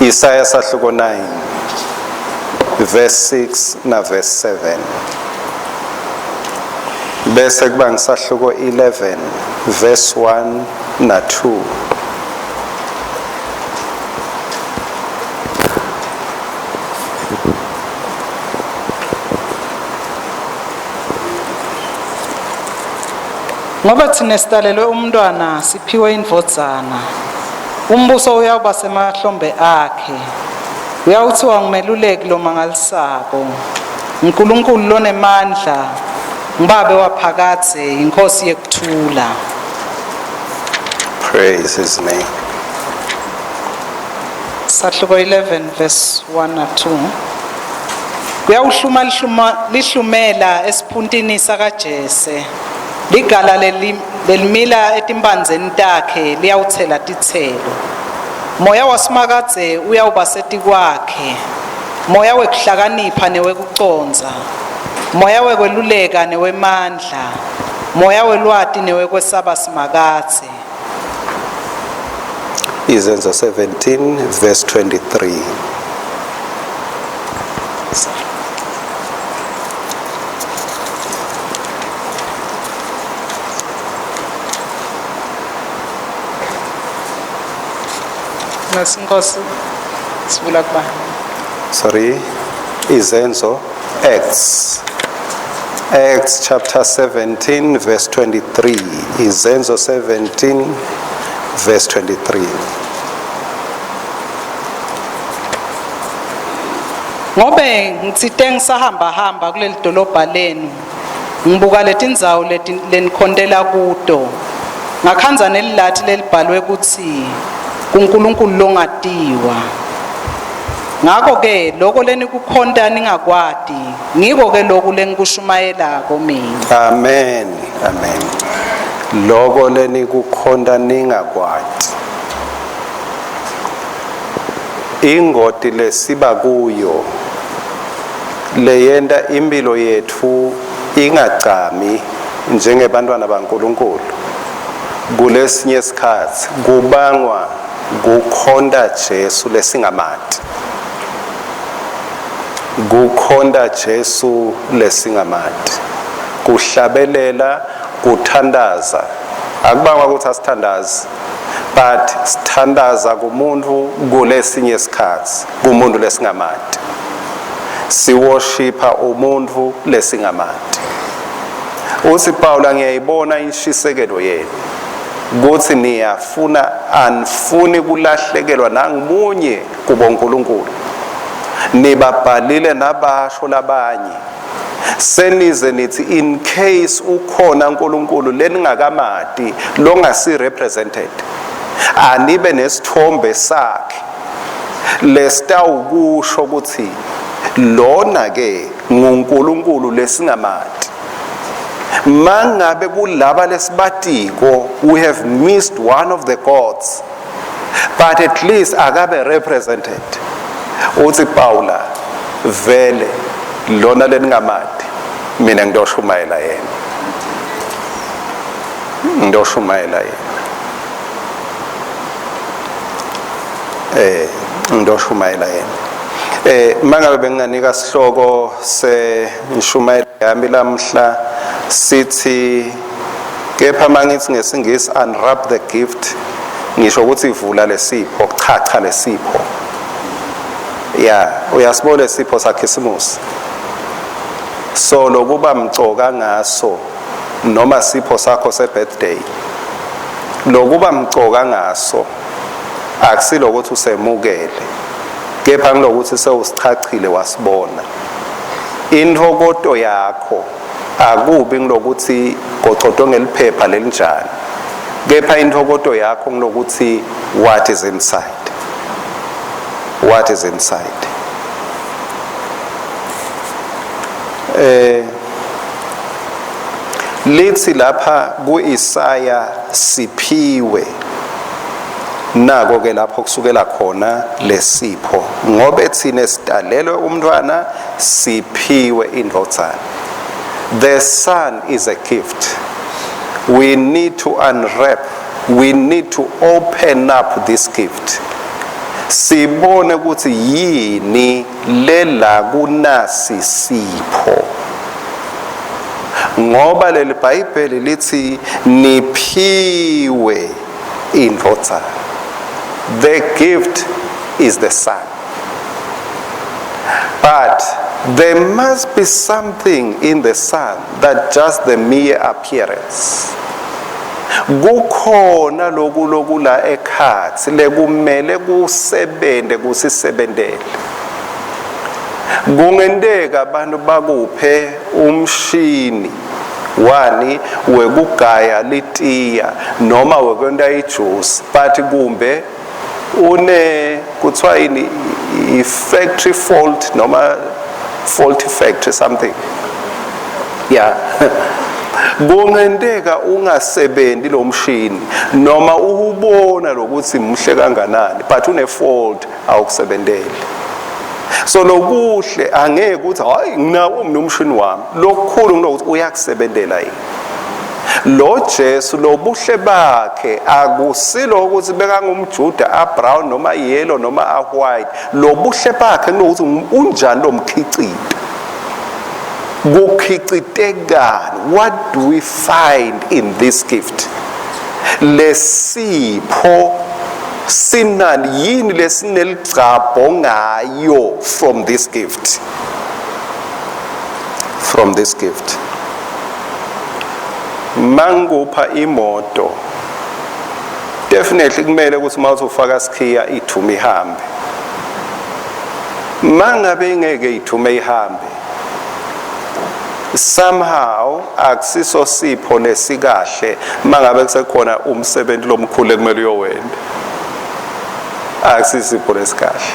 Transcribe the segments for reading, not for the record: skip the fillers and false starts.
Isaiah sahluko 9 verse 6 na verse 7 bese kuba ngisahluko 11 verse 1 na 2 Ngoba thina sitalelwe umntwana siphiwe indvodzana umbuso uyawuba semahlombe akhe uyawuthiwa ngumeluleki lo mangalisako uNkulunkulu lonemandla Mbabe waphakathe inkosi yekuthula. Praise his name. Sahluko 11 verse 1 na 2. Kuyawuhluma lihlumela esiphuntini sakaJese. Ligala lelimila etimbandzeni takhe liyawuthela tithelo. Moya wasimakadze uyawuba seti kwakhe. Moya wekuhlakanipha newekuconza. Moya wekweluleka newemandla. Moya welwati newekwesaba simakadze. Izenzo 17 verse 23. Sorry, Izenzo Acts chapter 17 verse 23. Izenzo 17 verse 23. Ngobe ngitsite ngisahamba kuleli dolobha lenu ngibuka letindzawo lenikhondela kuto ngakhanza nelilathi lelibhalwe ukuthi kuNkulunkulu longatiwa ngakho ke lokho lenikukhonda ningakwati ngiko ke lokho lengikushumayelako mina. Amen, amen. Lokho lenikukhonda ningakwati ingoti lesiba kuyo leyenda impilo yethu ingacami njengebantwana baNkulunkulu kulesinye isikhathi kubangwa kukhonda Jesu lesingamati kukhonda Jesu lesingamati kuhlabelela kuthandaza akubangwa ukuthi asithandaze but sithandaza kumuntu kulesinye isikhathi kumuntu lesingamati siworshipa umuntu lesingamati uthi Paul ngiyayibona inshisekelo yenu ukuthi niyafuna anifuni kulahlekelwa nangimunye kuboNkulunkulu nibabhalile nabasho labanye senize nithi in case ukhona uNkulunkulu leningakamati longasi represented anibe nesithombe sakhe lesitawukusho ukuthi lona ke nguNkulunkulu lesingamati mangabe kulaba lesibatiko we have missed one of the gods but at least akabe represented uthi Paula vele lona leningamadi mina ngidoshumayela yena ngidoshumayela yena mangabe benginganika sihloko sengishumayela yami lamhla sithi kepha mangithi ngesingisi unwrap the gift ngisho ukuthi ivula lesipho chacha lesipho uyasibona lesipho sakhisimusi so lokuba mcoka ngaso noma sipho sakho se-birthday lokuba mcoka ngaso akusilo ukuthi usemukele kepha ngilokuthi sewusichachile wasibona intokoto yakho akubi ngilokuthi gocodo ngeliphepha lelinjani kepha intokoto yakho ngilokuthi what is inside lithi lapha ku-Isaya siphiwe nako ke lapho kusukela khona lesipho ngobe thina sidalelwe umntwana siphiwe indodana. The son is a gift. We need to unwrap, we need to open up this gift sibone ukuthi yini lela kunasi sipho ngoba leli Bible lithi niphiwe indodana. The gift is the son, but there must be something in the son that just the mere appearance. Kukhona loku la ekhathi lekumele kusebende kusisebendele. Kungendeka abantu bakuphe umshini wani wekugaya litiya noma wekwenda ijuice but kumbe une kuthiwa yini i-factory fault noma faulty factory something kungendeka ungasebenzi lo mshini noma uhubona lokuthi mhle kanganani but une fault awukusebenzeli. So lokuhle angeke ukuthi hayi nginawo umshini wami lokukhulu ngokuthi uyakusebenzela yini. Lo Jesu lobuhle bakhe akusilo ukuthi bekangumjuda abrown noma yellow noma white lobuhle bakhe ngokuthi unjani lo mkhicito kukhicitekani. What do we find in this gift? Lesipho sinani yini lesineligcabho ngayo from this gift, mangupha imoto definitely kumele ukuthi mawuthi ufaka skhiya ithume ihambe. Mangabe ngeke ithume ihambe somehow akusiso sipho lesikahle mangabe kusekhona umsebenzi lomkhulu ekumele uyowenda akusisipho lesikahle.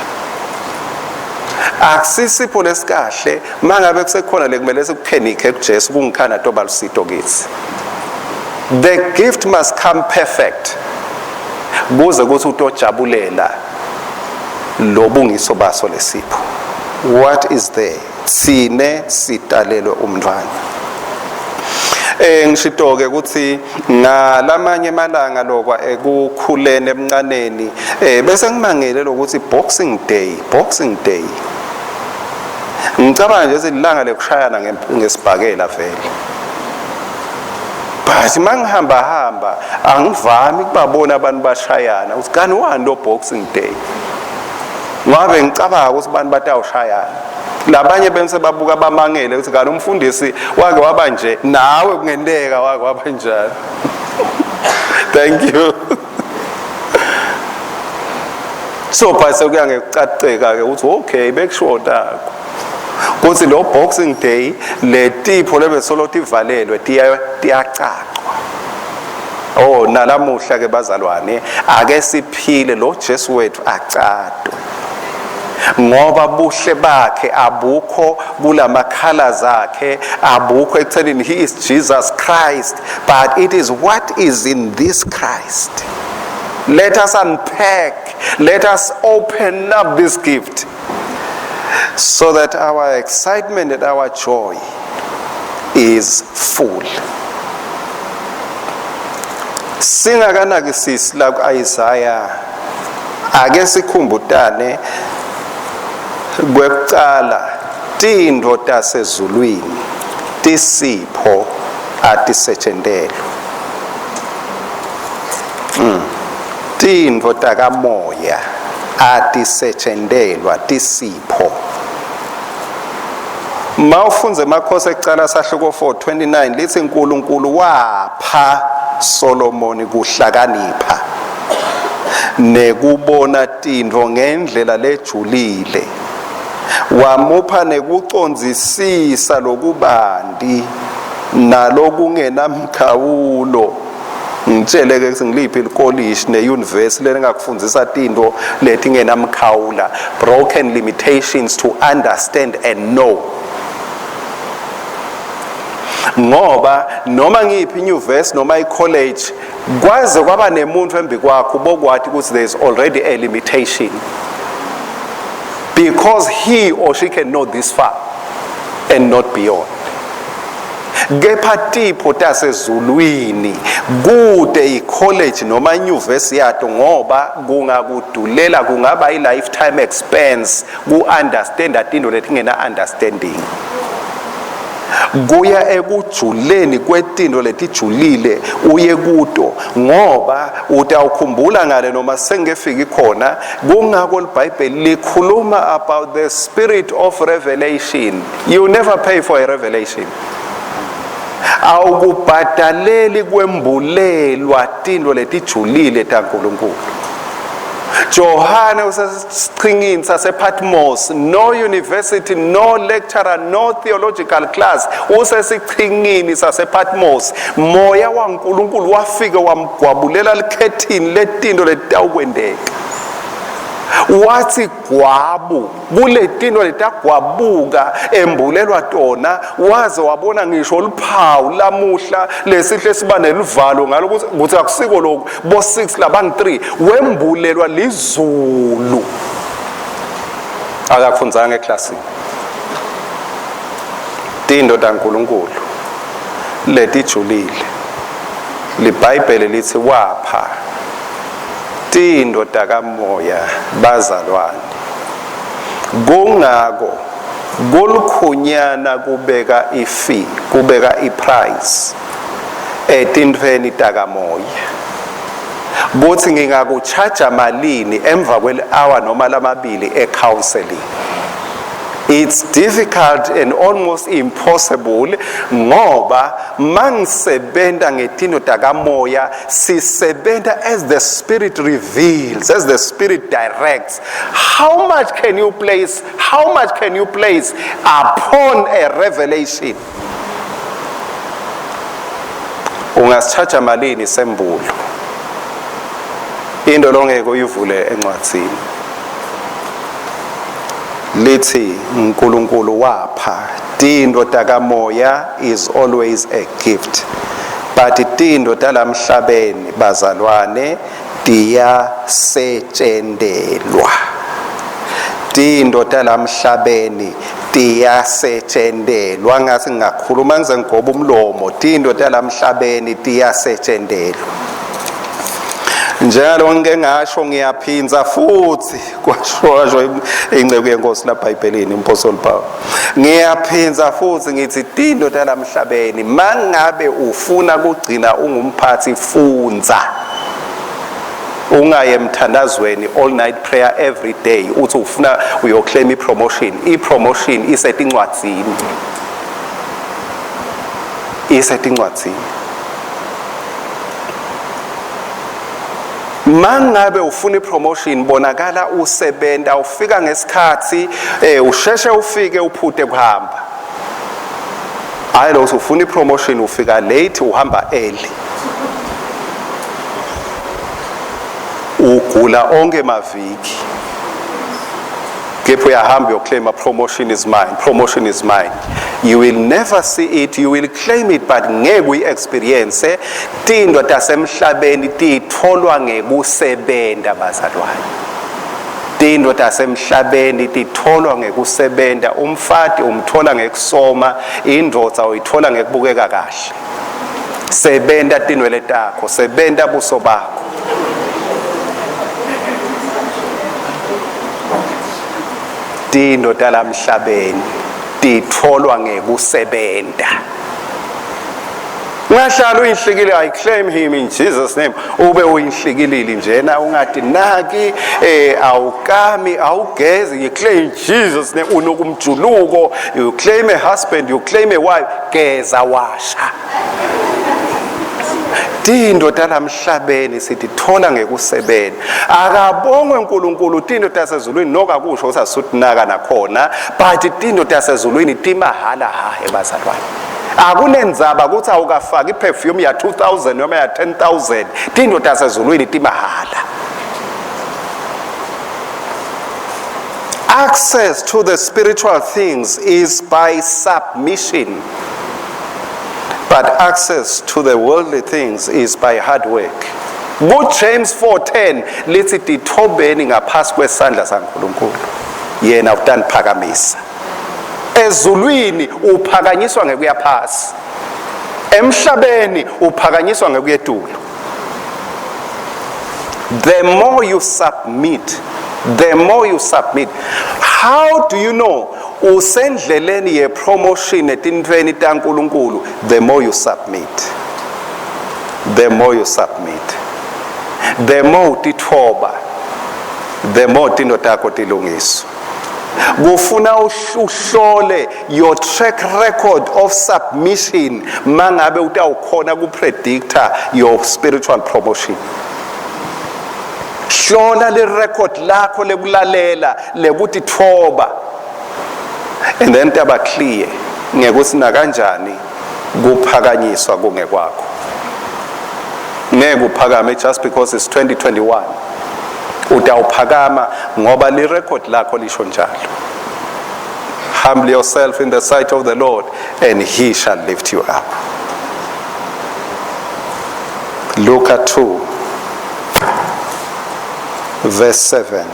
Akusisipho lesikahle mangabe kusekhona lekumele sikuphenike kuJesu kungikhana tobalusito kithi. The gift must come perfect kuze kuthi utojabulela lobungiso baso lesipho. What is there? Sine sitalelwe umntwana. Ngishitoke ukuthi ngalamanye malanga lokwa ekukhulene emncaneni bese ngimangele lokuthi Boxing Day ngicabanga nje ilanga lekushayana ngesibhakela vele. But mangihamba angivami kubabona abantu bashayana ukuthi kani wani lo Boxing Day ngabe ngicabanga ukuthi abantu batawushayana. Labanye bense babuka bamangele ukuthi kani umfundisi wake waba nje nawe kungendeka wake waba njalo. Thank you. So phase kuya ngekucaceka ke ukuthi okay bekushoda kuthi lo Boxing Day le tipho lebesolothi ivalelwe tiyacacwa. Oh nalamuhla ke bazalwane ake siphile lo Jesu wethu acadwe ngoba buhle bakhe abukho bulama colors akhe abukho ekuthenini he is Jesus Christ, but it is what is in this Christ. Let us unpack, let us open up this gift so that our excitement and our joy is full. Singakanakisisi la ku-Isaiah, ake sikhumbutane kwekuqala, tintfo tasezulwini tisipho atisetjentelwa. Tintfo takamoya atisetjentelwa tisipho. Mawufunze emakhosi ekucala sahluko 4:29 lithi uNkulunkulu wapha Solomon kuhlakanipha nekubona tintfo ngendlela lejulile, wamupha nekucondzisisa lokubanti nalokungenamkhawulo. Ngitshele ke ngiliphi ikolisi neuniversity lengakufundzisa tintfo letingenamkhawula, broken limitations to understand and know. Ngoba noma ngiphi inyuvesi noma icollege kwaze kwaba nemuntu embi kwakho bokwathi ukuthi there is already a limitation, because he or she can know this far and not beyond. Kepha tipho tasezulwini kude icollege noma inyuvesi yato, ngoba kungakudulela, kungaba i-lifetime expense ku-understand tintfo letingena understanding. Kuya ekujuleni kwetintfo letijulile uye kuto, ngoba utawukhumbula ngale noma sengefiki khona. Kungako iBhayibheli likhuluma about the spirit of revelation. You never pay for a revelation. Awukubhadaleli kwembulelwa tintfo letijulile taNkulunkulu. Johane usesichingini sasePatmos, no university, no lecturer, no theological class, usesichingini sasePatmos. Moya waNkulunkulu wafika wamgwabulela likhethini letintfo letawukwendeka. Wathi gwabu kule tintfo letagwabuka embulelwa tona, waze wabona ngisho luphawu lamuhla lesihle siba neluvalo ngalo ukuthi akusiko lokho bo 6 labangu 3 wembulelwa lizulu. Akakufundzanga eklasini. Tintfo taNkulunkulu letijulile, liBhayibheli lithi wapha tintfo takamoya bazalwane. Kungako kulukhunyana kubeka ifi, kubeka iprice etintfweni takamoya. Kuthi ngingakucharge malini emva kweli-hour noma lamabili e-counseling. It's difficult and almost impossible, ngoba mangisebenta ngetintfo takamoya sisebenta as the Spirit reveals, as the Spirit directs. How much can you place upon a revelation? Ungasicharge malini sembulo into longeke uyivule encwadzini. Lithi uNkulunkulu wapha tintfo takamoya is always a gift, but tintfo talamhlabeni bazalwane tiyasetjentelwa. Tintfo talamhlabeni tiyasetjentelwa. Ngasi ngakhuluma ngize ngigoba umlomo. Tintfo talamhlabeni tiyasetjentelwa. Njalo ngeke ngasho ngiyaphinza futhi kwasho ingcebo yenkosi laBhayibhelini uMpostoli Paul. Ngiyaphinza futhi ngithi tintfo talamhlabeni mangabe ufuna kugcina ungumphathi funza. Ungaye emthandazweni all night prayer every day uthi ufuna uyoclaim ipromotion. Ipromotion isetincwadzini. Isetincwadzini. Mangabe ufuna ipromotion bonakala usebenta ufika ngesikhathi usheshe ufike uphute kuhamba. Hayi lo ufuna ipromotion ufika late uhamba early. Ugula onke maviki. Kepha uyahamba uyoclaim promotion is mine, promotion is mine. You will never see it, you will claim it, but ngeke uyi-experience. Tintfo tasemhlabeni titfolwa ngekusebenta bazalwane. Tindoda tasemhlabeni titholwa ngekusebenza, umfati umthola ngekusoma, indvodza uyithola ngekubukeka kahle. Sebenta tinwele takho, sebenta buso bakho. Tindoda lamhlabeni titholwa ngekusebenta. Ungahlala uyinhlikile, I claim him in Jesus name. Ube uyinhlikilile njena ungathi naki awukami awugezi, you claim Jesus name, unokumjuluko, you claim a husband, you claim a wife, geza washa. Tindoda lamhlabeni sitithola ngekusebenza. Akabongwe uNkulunkulu tindoda tasezulwini nokakusho usasuthi naka nakhona, but tindoda tasezulwini timahala hahe bazalwane. Akunenzaba ukuthi awukafaki iperfume ya 2000 noma ya 10000, tindoda tasezulwini timahala. Access to the spiritual things is by submission. But access to the worldly things is by hard work. Good James 4:10 lithi tithobeni ngaphasi kwesandla saNkulunkulu, yena utaniphakamisa. Ezulwini uphakanyiswa ngekuya phasi, emhlabeni uphakanyiswa ngekuya etulo. The more you submit, the more you submit. How do you know usendleleni ye promotion etintweni taNkulunkulu? The more you submit, the more you submit, the more utithoba, the more tinto takho tilungiswa. Kufuna uhlole your track record of submission mangabe utawukhona kupredictor your spiritual promotion. Hlola le record lakho lekulalela lekutithoba, and then taba clear ngekuthi na kanjani kuphakanyiswa kungekwakho. Ngeke uphakame just because it's 2021. Utawuphakama ngoba le record lakho lisho njalo. Humble yourself in the sight of the Lord and he shall lift you up. Luke 2 verse 7.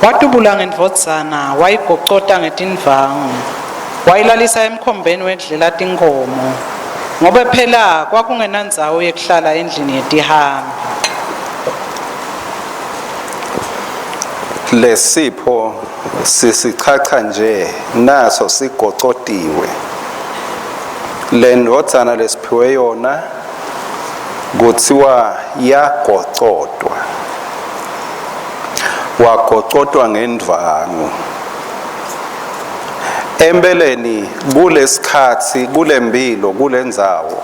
Watubula ngendvodzana wayigoqota ngetindvangu, wayilalisa emkhombeni wedlela tinkomo, ngoba phela kwakungenandzawo yekuhlala endlini yetihambi. Lesipho sisichacha nje naso sigocotiwe. Le ndvodzana lesiphiwe yona kuthiwa yagocotwa. Wagocotwa ngendvangu. Empeleni kulesikhathi kulempilo kulendzawo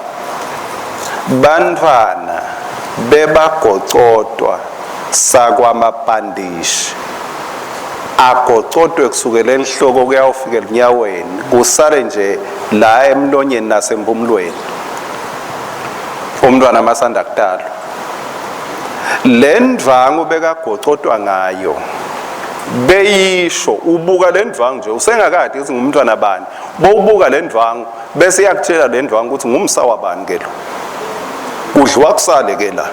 bantwana bebagocotwa sakwamabhandishi, agocotwe kusukela enhloko kuyawufika enyaweni, kusale nje la emlonyeni nasempumlweni umntwana amasanda kutalwa. Le ndvangu bekagocotwa ngayo beyisho ubuka le ndvangu nje usengakade ukuthi ngumntwana bani, bowubuka le ndvangu bese yakutshela le ndvangu ukuthi ngumsa wabani ke lo, kudliwa kusale ke la.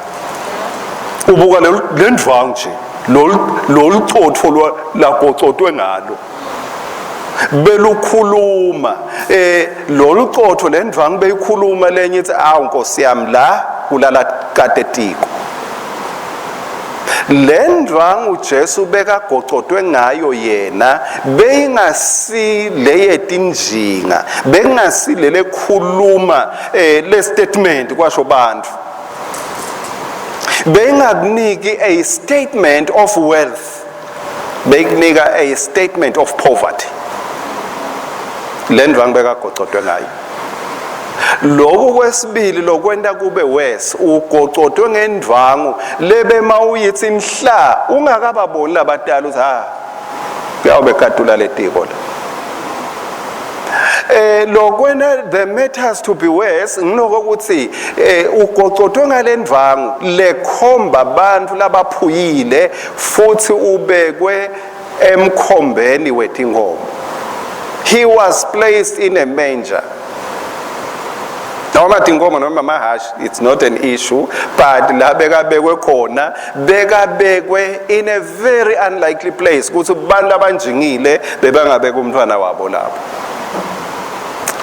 Ubuka le ndvangu nje lolu cotho lagocotwe ngalo belukhuluma, lolu cotho le ndvangu beyikhuluma lenye ithi awu Nkosi yami la kulala katetiko. Le ndvangu Jesu bekagocotwe ngayo yena beyingasi leyetinjinga, bengasi lele khuluma le statement kwasho bantu, bengakuniki a statement of wealth, bekunika a statement of poverty. Le ndvangu bekagocotwe ngayo. Lokho kwesibili lokwenda kube wes ugocotwe ngendvangu lebe mawuyithi inhla ungakababoni labadala uthi kuyabe kadula letiko la. Lokwena the matters to be worse nginokuthi ugocotwe ngalendvangu lekhomba abantu labaphuyile futhi ubekwe emkhombeni wetinkomo. He was placed in a manger. noma inkomo noma amahashi, it's not an issue, but la bekabekwe khona bekabekwe in a very unlikely place ukuthi abantu abanjingile bebangabeka umntwana wabo lapho.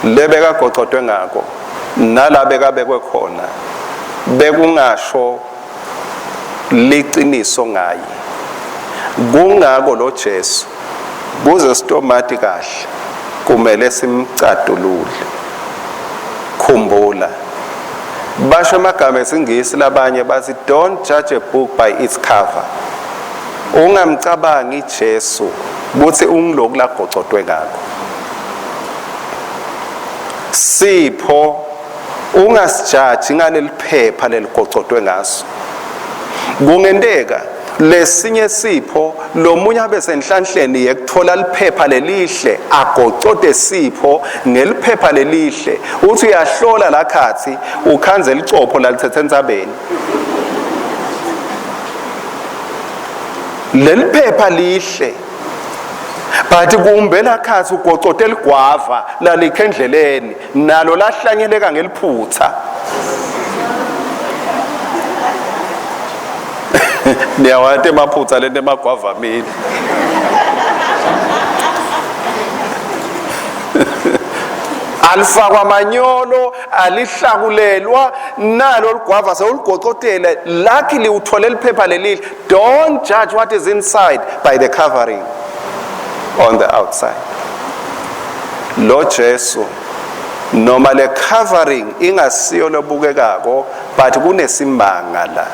Le bekagoqodwe ngako nala bekabekwe khona bekungasho liqiniso ngaye. Kungako lo Jesu kuze sitomati kahle kumele simcadulule. Khumbula basho amagama esingisi labanye bathi don't judge a book by its cover. Ungamcabangi Jesu buthi ungiloku lagocodwe ngako. Sipho ungasijudge ngaleli phepha leligocodwe ngaso. Kungenteka lesinye sipho lomunye abe senhlanhleni yekuthola liphepha lelihle agocode sipho ngeliphepha lelihle uthi uyahlola la khathi ukhanze licopho lalithethe entsabeni. Leliphepha lihle but kumbe la khathi ugocode eligwava lalikhe endleleni nalo lahlanyeleka ngeliphutha. Niyawate emaphutha lento emagwava mina. Alifakwa manyolo, alihlakulelwa nalo ligwava sewuligocotele luckily uthole liphepha lelihle. Don't judge what is inside by the covering on the outside. Lo Jesu noma le covering ingasiyo lobukekako but kunesimbanga la.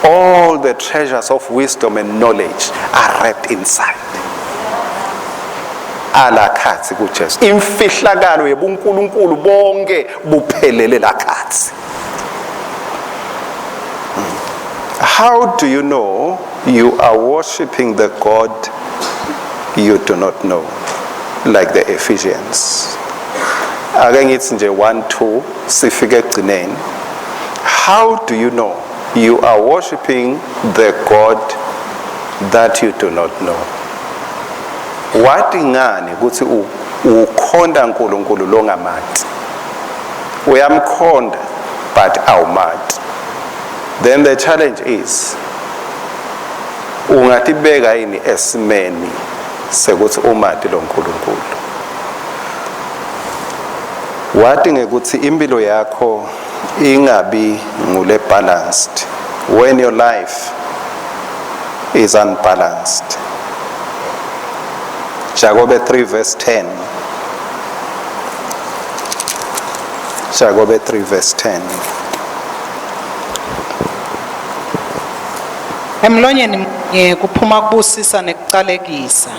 All the treasures of wisdom and knowledge are wrapped inside. Alakhathi kuJesu. Imfihlakalo yebunkulunkulu bonke buphelele lakhathi. How do you know you are worshiping the God you do not know? Like the Ephesians. Ake ngithi nje 1-2 sifike egcineni. How do you know you are worshiping the God that you do not know? Wathi ngani ukuthi ukhonda uNkulunkulu longamathi? Uyamkhonda but awumathi. Then the challenge is ungatibeka yini esimeni sekuthi umathi lo Nkulunkulu. Wathi ngekuthi impilo yakho ingabi ngule balanced when your life is unbalanced. Jacobe 3 verse 10. Jacobe 3 verse 10. Emlonyeni kuphuma kubusisa nekucalekisa.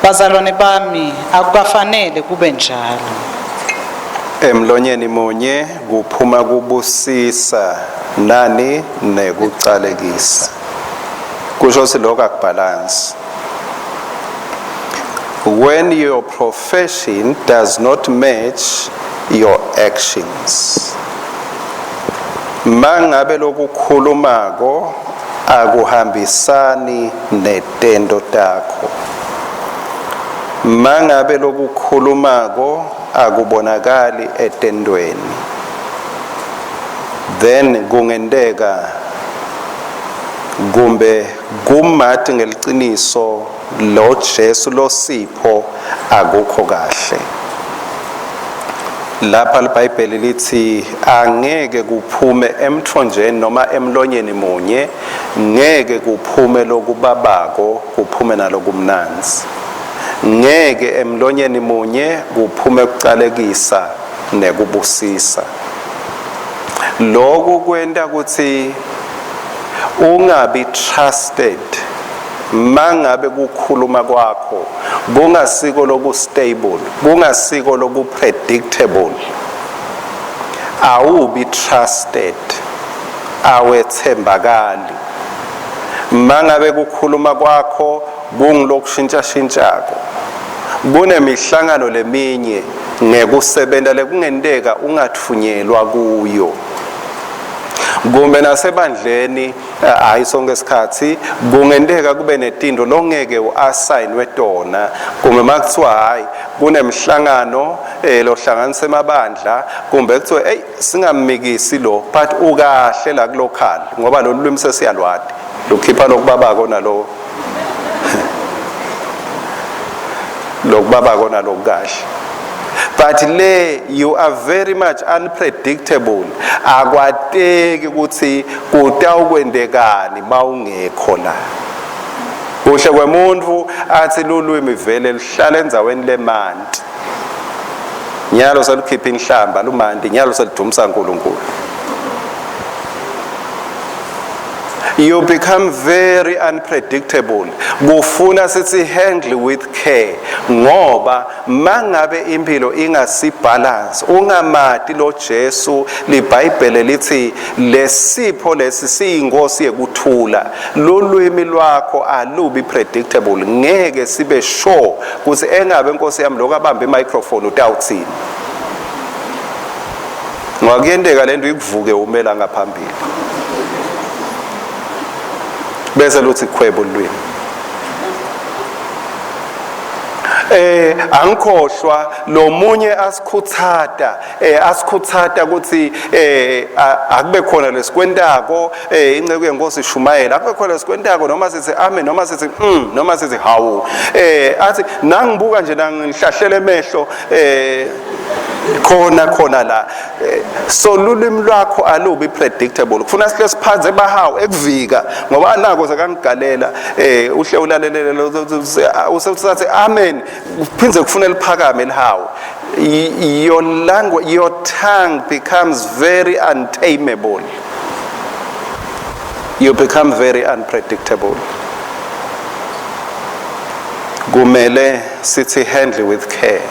Bazalwane bami akukafanele kube njalo. Emlonyeni munye kuphuma kubusisa nani nekucalekisa. Kusho silokho akubalance. When your profession does not match your actions. Mangabe lokukhulumako akuhambisani netendo takho. Mangabe lokukhulumako akubonakali etendweni. Then kungenteka kumbe kumathi ngeliqiniso lo Jesu lo Sipho akukho kahle. Lapha iBhayibheli lithi angeke kuphume emthonjeni noma emlonyeni munye ngeke kuphume lokubabako kuphume nalokumnanzi. Ngeke emlonyeni munye kuphume kucalekisa nekubusisa. Lokho kwenta ukuthi ungabi trusted mangabe kukhuluma kwakho kungasiko loku stable, kungasiko loku predictable. Awubi trusted, awethembakali. Mangabe kukhuluma kwakho kungilokushintsha shintshako. Kunemihlangano leminye ngekusebenza lekungenteka ungathunyelwa kuyo. kumbe nasebandleni hayi sonke isikhathi kungenteka kube netindo longeke uassignwe tona kumbe makuthiwa hayi kunemhlangano lo hlanganisa emabandla kumbe kuthiwa hey singamikisi lo but ukahle la kulocal ngoba lo lwimi sesiyalwadi lokhipha lokubabako nalo lokubabako nalo kahle. But le you are very much unpredictable. Akwateki ukuthi kutawukwendekani mawungekho la. Kuhle kwemuntu athi lulwimi vele lihlala enzaweni lemanti. Nyalo salukhipha inhlamba lumanti, nyalo salidumisa uNkulunkulu. You become very unpredictable. Kufuna sithi handle with care ngoba mangabe impilo ingasibalance ungamati lo Jesu liBhayibheli lithi lesipho lesi siyinkosi yekuthula lolwimi lwakho alubi predictable ngeke sibe sure ukuthi engabe inkosi yami lokabamba imicrophone utawuthini ngakuyendeka lento ikuvuke umela ngaphambili bese luthi khwebo lwini angikhohlwa lo munye asikhuthata ukuthi akube khona lesikwentako inceke yenkosi ishumayela akube khona lesikwentako noma sithi amen noma sithi noma sithi hawu athi nangibuka nje nangihlahlele emehlo khona la so lulwimi lwakho alubi predictable kufuna sihle siphanze bahawu ekuvika ngoba nako sekangigalela uhle ulalelele usethi amen uphinze kufuna liphakame lihawu your language your tongue becomes very untamable you become very unpredictable kumele sithi handle with care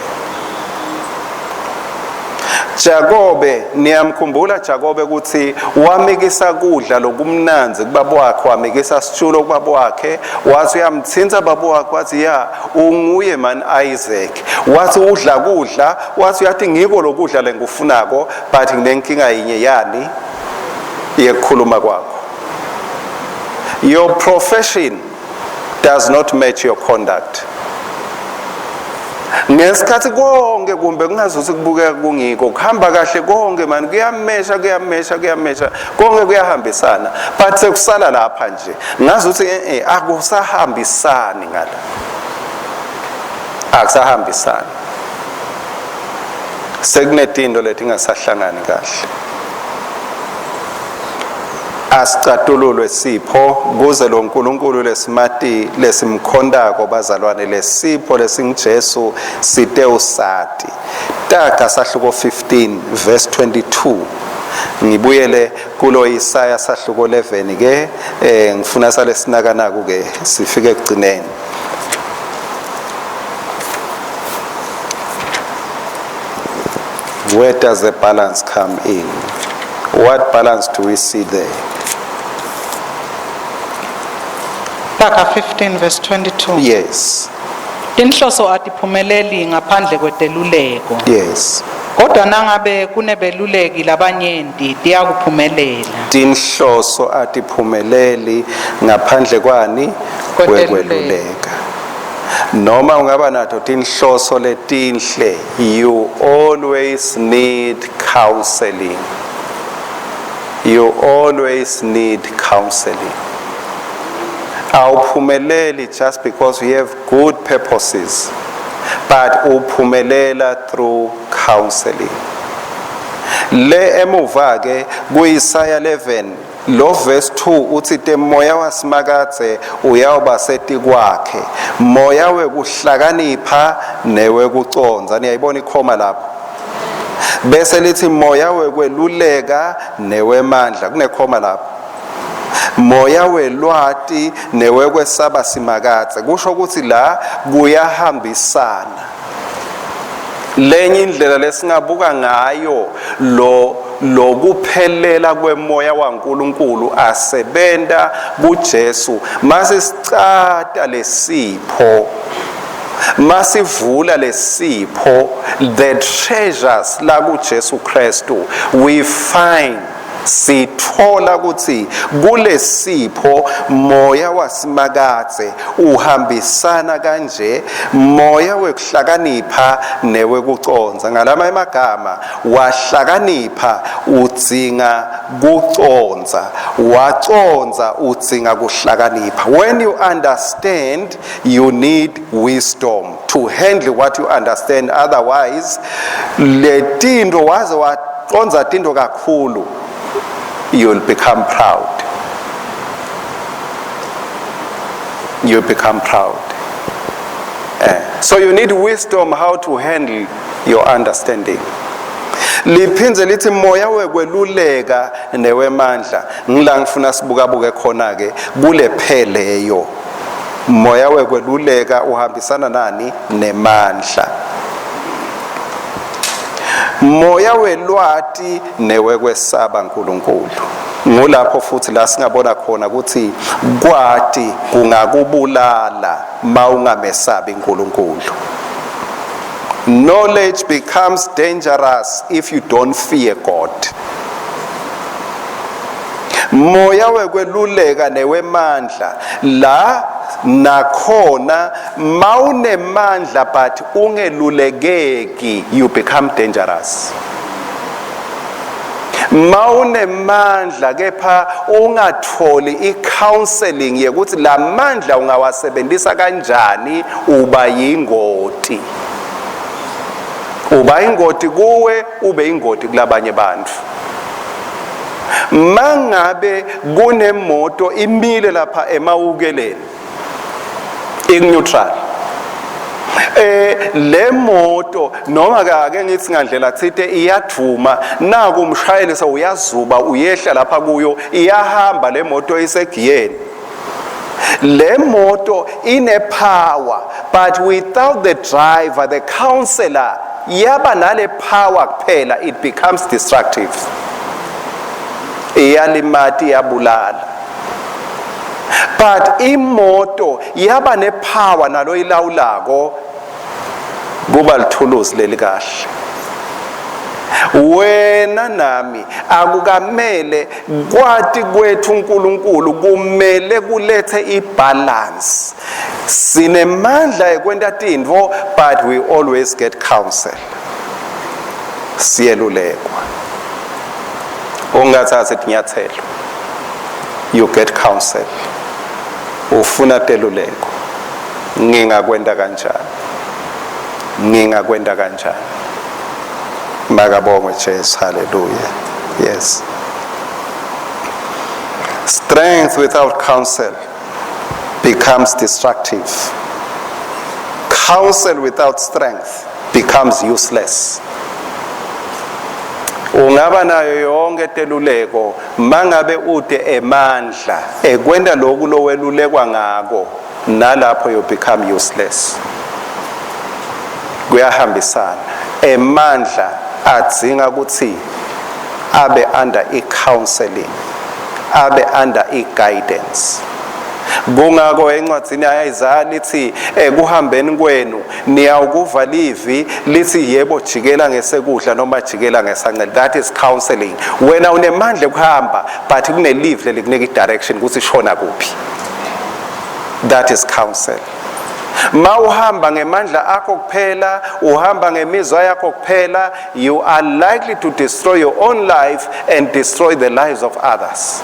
Jakobe niyamkhumbula Jakobe ukuthi wamikisa kudla lokumnanzi kubaba wakhe wamikisa sitshulo kubaba wakhe wathi uyamthinta baba wakhe wathi ya unguye man Isaac wathi udla kudla wathi uyathi ngiko lokudla lengufunako but nginenkinga yinye yani yekukhuluma kwakho your profession does not match your conduct ngesikhathi konke kumbe kungazuthi kubukeka kungiko kuhamba kahle konke manje kuyamesha konke kuyahambisana but sekusala lapha nje ngazuthi akusahambisani ngala akusahambisani sekunetindo lethi ngasahlangani kahle asicatululwe sipho kuze lo nkulunkulu lesimati lesimkhondako bazalwane lesipho lesingijesu site usati taka sahluko 15 verse 22 ngibuyele kulo Isaya sahluko 11 ke ngifuna sale sinakanaku ke sifike ekugcineni where does the balance come in what balance do we see there Taka 15 verse 22 yes Inhloso atiphumeleli ngaphandle kweteluleko yes kodwa nangabe kunebeluleki labanyenti tiyakuphumelela tinhloso atiphumeleli ngaphandle kwani kweluleka noma ungaba nato tinhloso letinhle you always need counseling you always need counseling awuphumeleli just because we have good purposes but uphumelela through counseling le emuva ke kuIsaya 11 lo verse 2 uthi temoya wasimakathe uyawuba seti kwakhe moya wekuhlakanipha newekuconza niyayibona ikhoma lapho bese lithi moya wekweluleka newemandla kunekhoma lapho moya welwati newekwesaba simakathe kusho ukuthi la kuyahambisana lenye indlela lesingabuka ngayo lokuphelela kwemoya waNkulunkulu asebenta kuJesu masisicata lesipho masivula lesipho the treasures la kuJesu Kristu we find sithola ukuthi kulesipho moya wasimakathe uhambisana kanje, moya wekuhlakanipha newekuconza. Ngalama emagama, wahlakanipha udzinga kuconza, waconza udzinga kuhlakanipha. When you understand, you need wisdom to handle what you understand. Otherwise, le tinto waze waconza tinto kakhulu, you'll become proud. You'll become proud. So you need wisdom how to handle your understanding. Liphindze lithi moya wekweluleka newemandla. Ngila ngifuna sibukabuke khona ke kule pheleyo. Moya wekweluleka uhambisana nani? Nemandla. Moya welwati newekwesaba uNkulunkulu. Ngolapho futhi la singabona khona ukuthi kwati kungakubulala mawungamesabi uNkulunkulu. Knowledge becomes dangerous if you don't fear God. Moya wekweluleka newemandla la nakhona mawunemandla but ungelulekeki, you become dangerous. Mawunemandla kepha ungatholi i-counseling yekuthi la mandla ungawasebenzisa kanjani, uba yingoti. Uba ingoti kuwe, ube ingoti kulabanye bantu. Mangabe kunemoto imile lapha emawukeleni ikuneutral, le moto noma kake ngithi ngandlela thithe iyaduma, naku umshayeli sewuyazuba uyehla lapha kuyo, iyahamba le moto isegiyeni. Le moto ine power, but without the driver, the counselor, yaba nale power kuphela, it becomes destructive. Iyalimati iyabulala. But imoto yaba ne power nalo ilawulako, kuba lithuluzi lelikahle. Wena nami akukamele kwati kwethu uNkulunkulu kumele kulethe ibalance. Sinemandla ekwenta tintfo, but we always get counsel. Siyelulekwa. Ungathatha tinyathelo, you get counsel. Ufuna teluleko, ngingakwenda kanjani, ngingakwenda kanjani. Makabongwe Jesu, hallelujah. Yes. Strength without counsel becomes destructive. Counsel without strength becomes useless. Ungaba nayo yonke teluleko, mangabe ude emandla ekwenda lokhu lowelulekwa ngako, nalapho you become useless. Kuyahambisana. Emandla adzinga ukuthi abe under i-counseling, abe under i-guidance. Kungako encwadzini yaIsaya lithi ekuhambeni kwenu niyawukuva livi lithi yebo jikela ngesekudla noma jikela ngesancele. That is counseling. Wena unemandla ukuhamba but kunelive lelikunika i-direction ukuthi shona kuphi. That is counsel. Ma uhamba ngemandla akho kuphela, uhamba ngemizwa yakho kuphela, you are likely to destroy your own life and destroy the lives of others.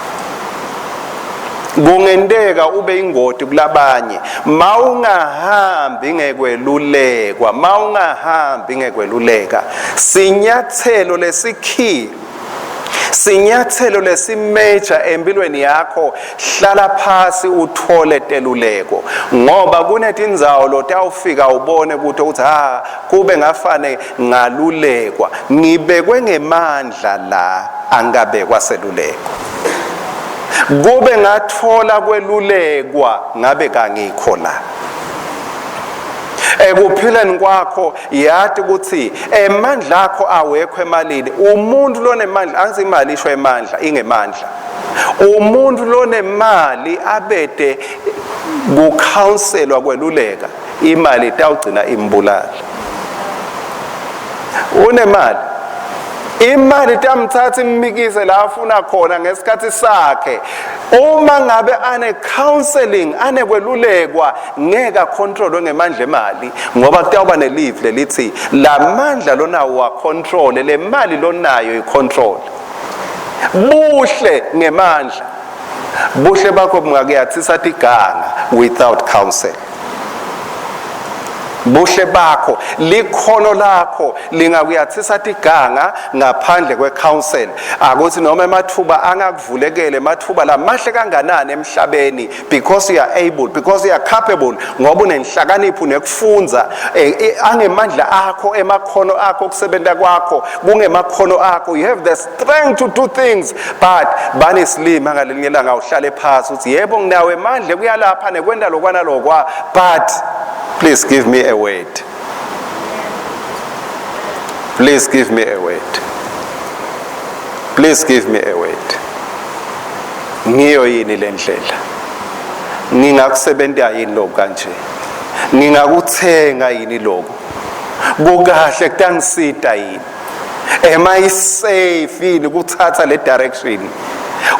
Kungendeka ube ingoti kulabanye mawungahambi ngekwelulekwa, mawungahambi ngekweluleka. Sinyathelo lesikhi, sinyathelo lesimeja empilweni yakho, hlala phasi uthole teluleko. Ngoba kunetindzawo lotawufika ubone ukuthi kube ngafane ngalulekwa, ngibekwe ngemandla la angabekwa seluleko. Kube ngathola kwelulekwa ngabe kangikho la. Ekuphileni kwakho yathi ukuthi emandla akho awekho emalini. Umuntu lonemandla, angithi imali isho emandla, ingemandla. Umuntu lonemali abede kucounselwa kweluleka, imali itawugcina imbulala. Unemali imali tamthatha immikise la afuna khona ngesikhathi sakhe. Uma ngabe ane counseling anekwelulekwa ngeke control ngemandla emali ngoba kutawuba nelive lelithi la mandla lona wa control le mali lonayo icontrol. Buhle ngemandla buhle bakho bungakuyathisa iganga without counsel. Buhle bakho likhono lakho lingakuyathisa iganga ngaphandle kwecounsel. Akuthi noma emathuba angakuvulekele emathuba lamahle kanganani emhlabeni because you are able, because you are capable, ngoba unenhlakanipho nekufunza angemandla akho emakhono akho kusebenza kwakho kungemakhono akho. You have the strength to do things, but banisilima ngalelinye ilanga uhlale phansi uthi yebo nginawe emandla kuyalapha nekwenda lokwana lokwa, but please give me a word. Please give me a word. Please give me a word. Ngiyo yini le ndlela? Ngingakusebenzela yini lokho kanje? Ngingakuthenga yini lokho? Kukahle kutangisida yini? Am I safe yini ukuthatha le direction?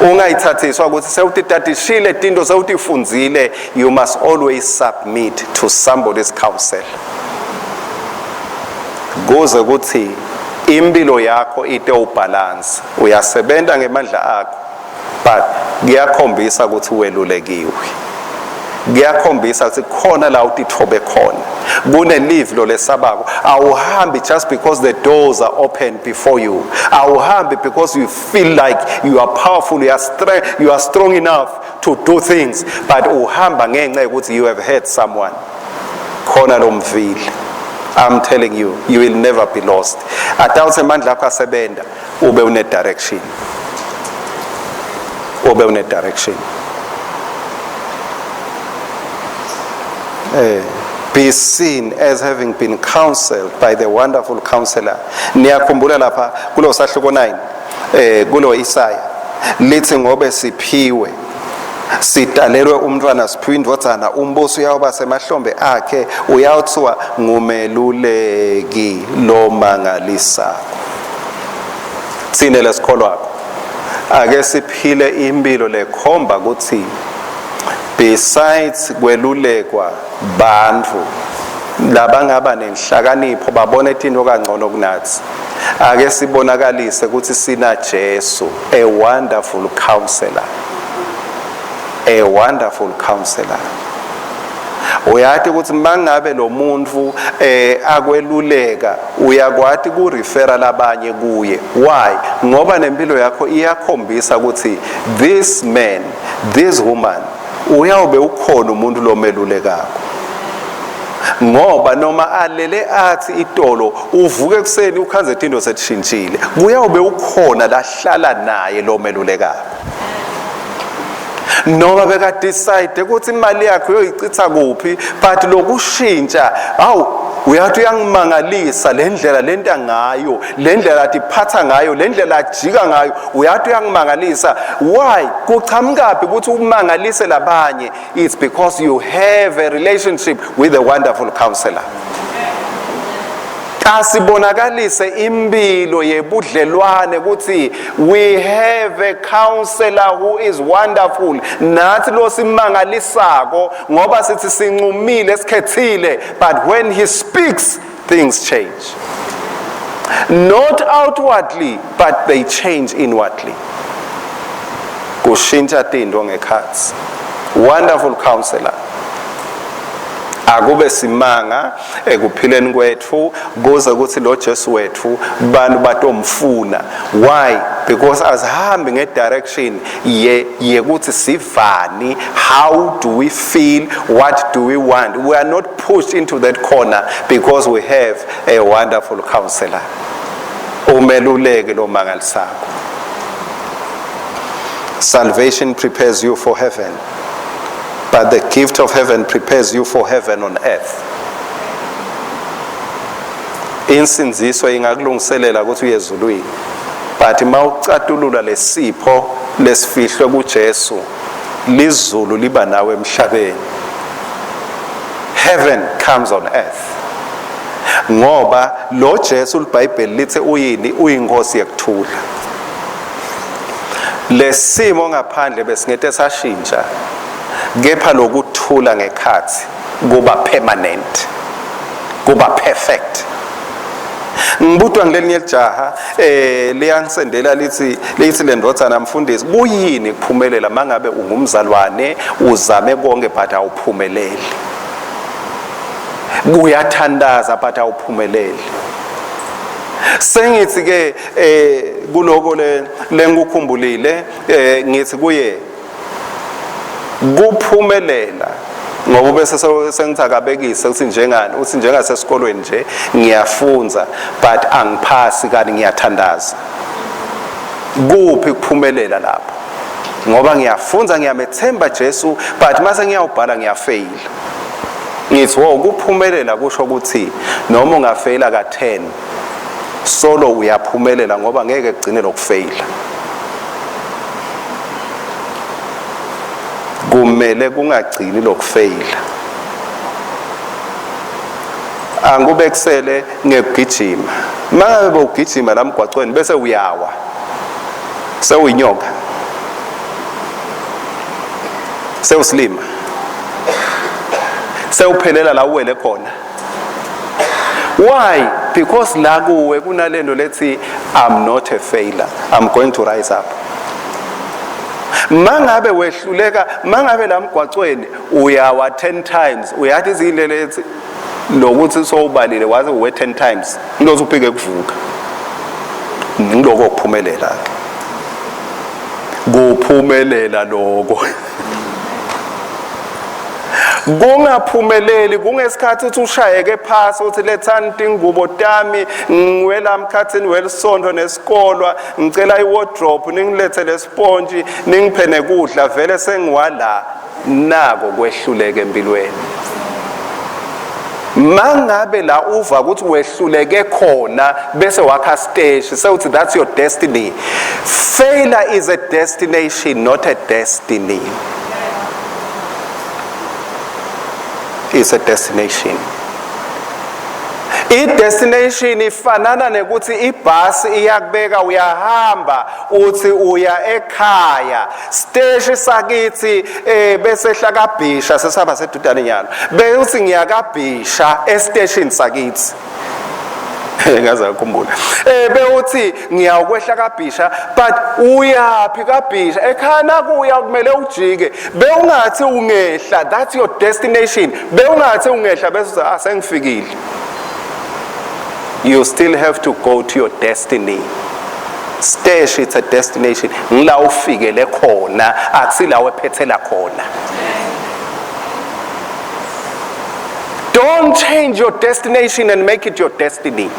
Ungayithathiswa ukuthi sewutitatishile into sewutifunzile. You must always submit to somebody's counsel. Kuze ukuthi impilo yakho ite ubalance. Uyasebenza ngemandla akho, but kuyakhombisa ukuthi welulekiwe. Kuyakhombisa ukuthi khona la utithobe khona. Kunelive lo lesabako. Awuhambi just because the doors are open before you. Awuhambi because you feel like you are powerful, you are strong enough to do things, but uhamba ngenxa ukuthi you have heard someone. Khona lo mvile. I'm telling you, you will never be lost. Atawuse mandla akho asebenza ube une direction. Ube une direction. Be seen as having been counseled by the wonderful counselor. Niyakhumbula lapha kulo sahluko 9 kulo Isaya lithi ngobe siphiwe sidalelwe umntwana siphiwe indodana umbuso uyawuba semahlombe akhe uyawuthiwa ngumeluleki lo mangalisa. Thine lesikholwa ake siphile impilo lekhomba ukuthi besides kwelulekwa bantu labangaba nenhlakanipho babona into kangcono kunathi, ake sibonakalise ukuthi sina Jesu, a wonderful counselor. A wonderful counselor. Uyathi ukuthi mangabe lo muntu akweluleka uyakwati ku referral abanye kuye. Why? Ngoba nempilo yakho iyakhombisa ukuthi this man, this woman uyawube ukhona umuntu lo melulekako. Ngoba noma alele athi itolo uvuke kuseni ukhanze into sethishintshile kuyawube ukhona lahlala naye lo melulekako. Noma beka decide ukuthi imali yakho uyoyichitha kuphi, but lokushintsha uyathi uyangimangalisa lendlela lenta ngayo, lendlela atiphatha ngayo, lendlela ajika ngayo, uyathi uyangimangalisa. Why? Kuchamkapi ukuthi umangalise labanye? It's because you have a relationship with a wonderful counselor. Asibonakalise impilo yebudlelwane ukuthi we have a counselor who is wonderful. Nathi lo simangalisako ngoba sithi sinqumile sikhethile, but when he speaks things change. Not outwardly, but they change inwardly. Kushintsha tinto ngekhatsi. Wonderful counselor. Akube simanga ekuphileni kwethu kuze ukuthi lo Jesu wethu bantu batomfuna. Why? Because asihambi ngedirection yekuthi sivani, how do we feel, what do we want. We are not pushed into that corner because we have a wonderful counselor. Umeluleki lo mangalisako. Salvation prepares you for heaven, but the gift of heaven prepares you for heaven on earth. Insinziso ingakulungiselela ukuthi uye ezulwini, but mawucatulula lesipho lesifihlwe kuJesu, lizulu liba nawe emhlabeni. Heaven comes on earth. ngoba lo Jesu iBhayibheli lithi uyini, uyinkosi yekuthula. Lesimo ngaphandle besingete sashintsha, kepha lokuthula ngekhathi kuba permanent, kuba perfect. Ngibutwa ngilelinye ijaha liyangisendela lithi le ndoda mfundisi, kuyini kuphumelela mangabe ungumzalwane uzame konke but awuphumeleli, kuyathandaza but awuphumeleli. Sengithi ke kuloko lengikukhumbulile ngithi kuye kuphumelela ngoba bese sengithakabekise uthi njengani, uthi njengasesikolweni nje ngiyafunza but angiphasi kanti ngiyathandaza. Kuphi kuphumelela lapho? Ngoba ngiyafunza ngiyamethemba Jesu but mase ngiyawubhala ngiyafail. Ngithi wo kuphumelela kusho ukuthi noma ungafeyila ka10 solo uyaphumelela ngoba ngeke kugcine lokufeyila. Kumele kungagcini lokufeyila. Angubekisele ngekugijima. Mangabe bowugijima la mgwaqweni bese uyawa, sewuyinyoka, sewuslima, sewuphelela la uwele khona. Why? Because la kuwe kunalento lethi I'm not a failure, I'm going to rise up. Mangabe wehluleka, mangabe la mgwaqweni uyawa 10 times, uyathi izindlela lethi lokuthi sowubalile waze uwe 10 times unoze uphike kuvuka. Ngiloko kuphumelela ke. Kuphumelela lokho. Kungaphumeleli kungesikhathi uthi ushayeke phasi uthi lethani ingubo tami ngiwela emkhathini welisondo nesikolwa ngicela iwardrobe ningilethe lesponge ningiphe nekudla vele sengiwala nako kwehluleke empilweni. Mangabe la uva ukuthi wehluleke khona bese wakha stage sewuthi that's your destiny. Failure is a destination, not a destiny. Is a destination. I-destination ifanana nekuthi ibhasi iyakubeka uyahamba uthi uya ekhaya stage sakithi bese hlakabhisha sesaba sedudane nyalo bese ngiyakabhisha estation sakithi ngaze ngikhumbula bewuthi ngiyawukwehla kabhisha but uyaphi kabhisha ekhana kuya kumele ujike bewungathi ungehla, that's your destination. Bewungathi ungehla bese asengifikile. You still have to go to your destiny. Stage, it's a destination. Ngila ufikele khona akusila wephethela khona. Don't change your destination and make it your destiny.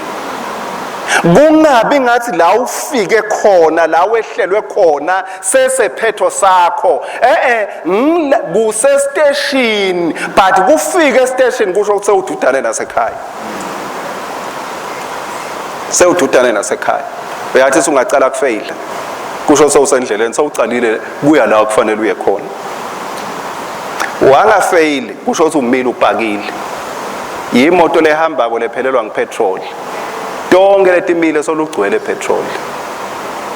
Kungabi ngathi la ufike khona la wehlelwe khona sesephetho sakho kuse station but kufike station kusho ukuthi sewududane nasekhaya. Sewududane nasekhaya. Uyathi sungacala kufeyila kusho sewusendleleni sewucalile kuya la kufanele uye khona. Wangafeyili kusho ukuthi umile ubhakile. Yimoto lehamba kolephelelwa ngepetrol. Donke letimile solugcwele petrol.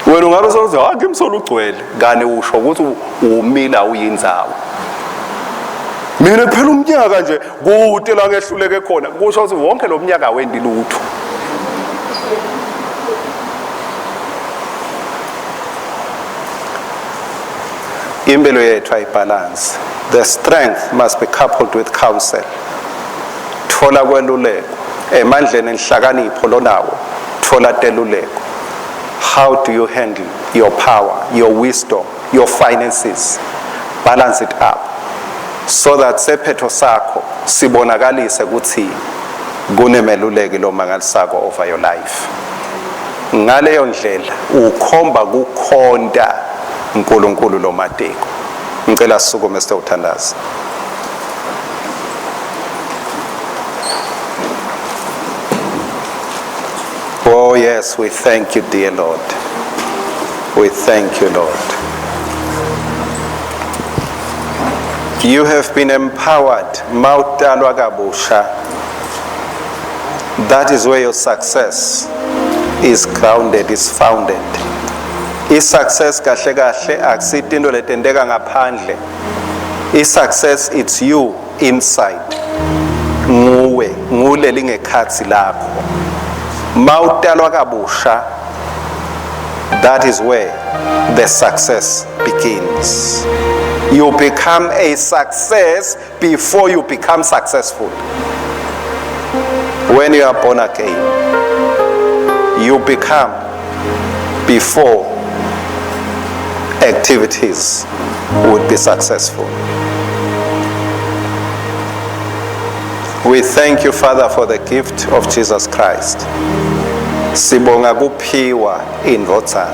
Wena ungabe sokuthi ngimsolo ugcwele ngane usho ukuthi umila uyindzawo. Mina phela umnyaka nje kude la ngehluleke khona kusho ukuthi wonke lo mnyaka wendi lutho. Impilo yethu ayibalance. The strength must be coupled with counsel. Thola kweluleko emandleni enhlakanipho lonawo thola teluleko. How do you handle your power, your wisdom, your finances? Balance it up so that sephetho sakho sibonakalise ukuthi kunemeluleki lo mangalisako over your life. Ngaleyo ndlela ukhomba kukhonda uNkulunkulu lo mateko. Ngicela sisukume sithandaza. Oh yes, we thank you, dear Lord. We thank you, Lord. You have been empowered, mautalwa kabusha, That is where your success is grounded, is founded. I-success kahle kahle akusiti into letendeka ngaphandle. I-success, it's you inside. Nguwe, nguleli ngekhatsi lakho. Mawutalwa kabusha, that is where the success begins. You become a success before you become successful. When you are born again, you become before activities would be successful. We thank you, Father, for the gift of Jesus Christ. Sibonga kuphiwa indvodzana.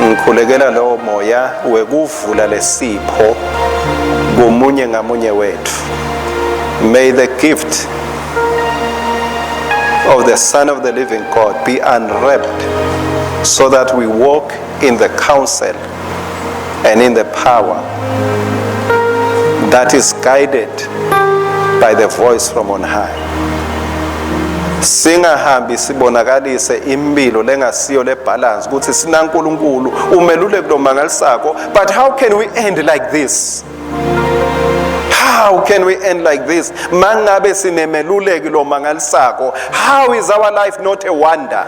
Ngikhulekela lowo moya wekuvula lesipho kumunye ngamunye wethu. May the gift of the Son of the living God be unwrapped so that we walk in the counsel and in the power that is guided by the voice from on high. Singahambi sibonakalise impilo lengasiyo le balance ukuthi sina uNkulunkulu umelule kulomangalisako, but how can we end like this? How can we end like this? Mangabe sinemeluleki lo mangalisako, how is our life not a wonder?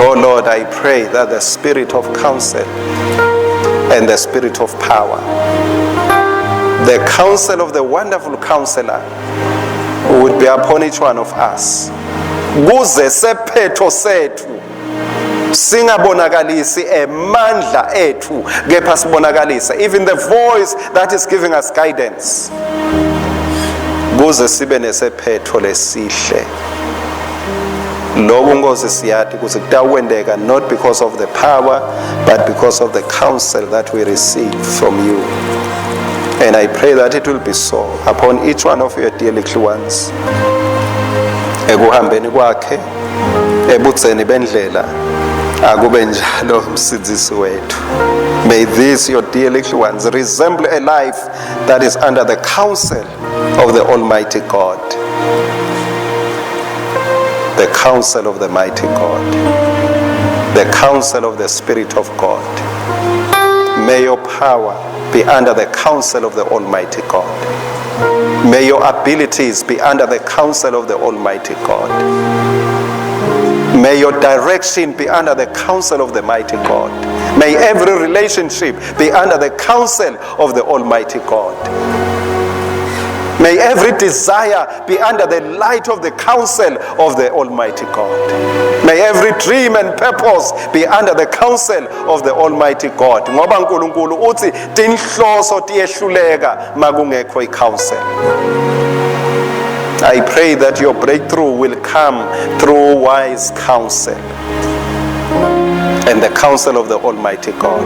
Oh Lord, I pray that the spirit of counsel and the spirit of power, the counsel of the wonderful counselor, would be upon each one of us. Kuze sephetho sethu singabonakalisi emandla ethu, kepha sibonakalise even the voice that is giving us guidance. Kuze sibe nesephetho lesihle. Lokhu Nkosi siyathi ukuthi kutawendeka not because of the power but because of the counsel that we receive from you. And I pray that it will be so upon each one of your dear little ones. Ekuhambeni kwakhe, ebutseni bendlela, akube njalo msindisi wethu. May these your dear little ones resemble a life that is under the counsel of the Almighty God. The counsel of the mighty God. The counsel of the Spirit of God. May your power be under the counsel of the Almighty God. May your abilities be under the counsel of the Almighty God. May your direction be under the counsel of the mighty God. May every relationship be under the counsel of the Almighty God. May every desire be under the light of the counsel of the Almighty God. May every dream and purpose be under the counsel of the Almighty God. Ngoba uNkulunkulu uthi tinhloso tiyehluleka makungekho i-counsel. I pray that your breakthrough will come through wise counsel and the counsel of the Almighty God.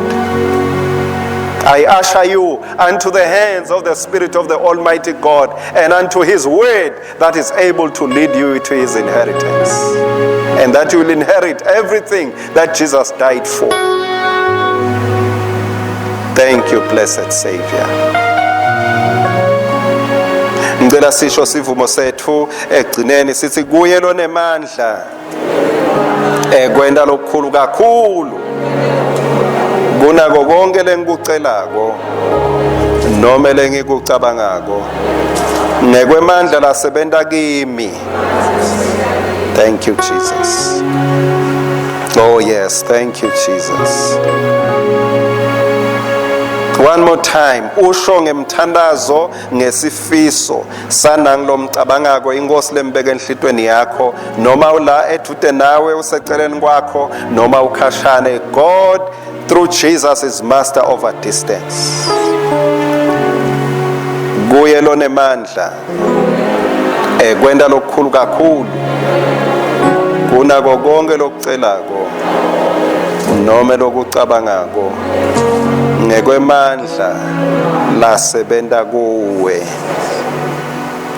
I usher you unto the hands of the Spirit of the Almighty God and unto His word that is able to lead you to His inheritance, and that you will inherit everything that Jesus died for. Thank you, blessed Savior. Ngicela sisho sivumo sethu egcineni sithi kuye lonemandla ekwenda lokukhulu kakhulu kunako konke lengikucelako noma lengikucabangako nekwemandla lasebenta kimi. Thank you, Jesus. Oh yes, thank you, Jesus. One more time, usho ngemthandazo ngesifiso sanangilo mcabangako inkosi lembeke enhlitweni yakho, noma ula edude nawe useceleni kwakho noma ukhashane. God through Jesus is master over distance. Kuye lonemandla ekwenda lokukhulu kakhulu kunako konke lokucelako noma lokucabangako ngekwemandla lasebenta kuwe.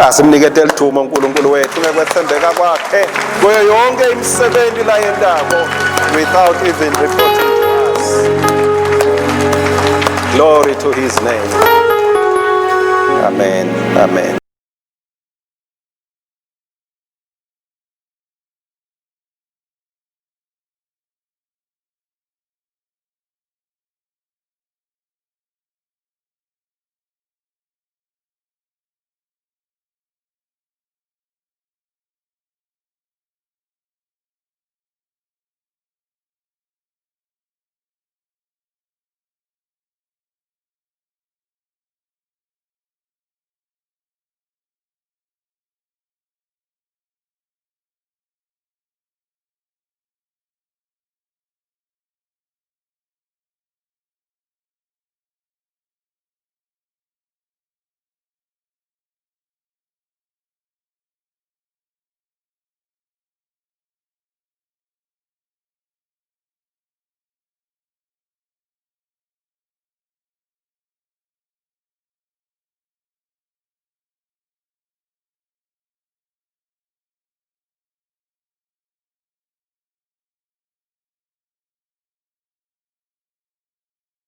Asimnikete lithuba uNkulunkulu wethu ngekwethembeka kwakhe kuyo yonke imisebenzi la yendako without even reporting to us. Glory to His name. Amen. Amen.